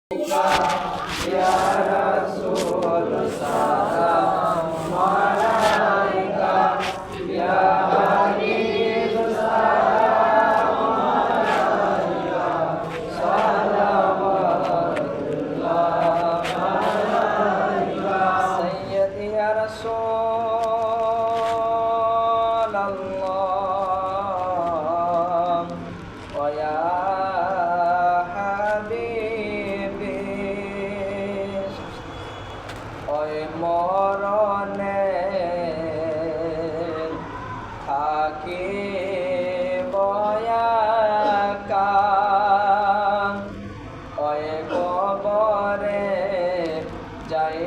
Ya Rasul salam alaika, ya Habib salam alaika, salawatullah alaika. Sayyidi ya Rasul Allah wa ya মরণে থাকি বয়াকা ওই কবরে যাই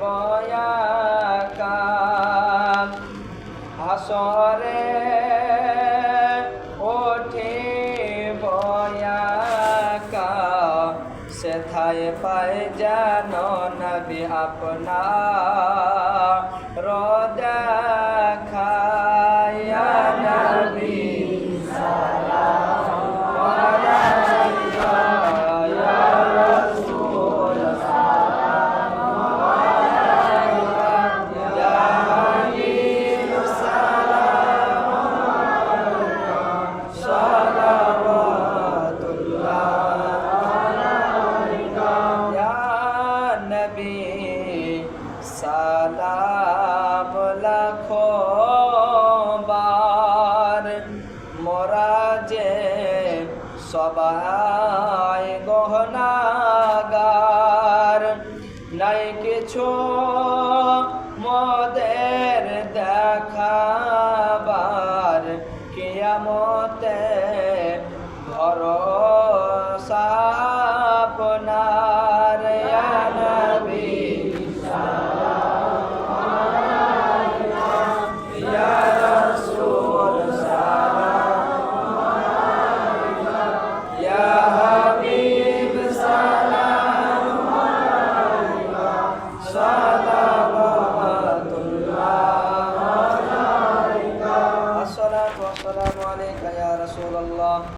বয়াকা হাসরে ওঠে বয়াকা সেথায় পায় জানো নবী আপনার দেখা ইয়া নবী সালাম আলাইকা, ইয়া রাসূল সালাম আলাইকা, ইয়া হাবিব সালাম আলাইকা, সালাওয়াতুল্লাহ সালাম লাখো বার মোরা যে সবাই গহনাগার নাই কিছু মদের দেখাবার কিয়ামতে ভরসা আপনা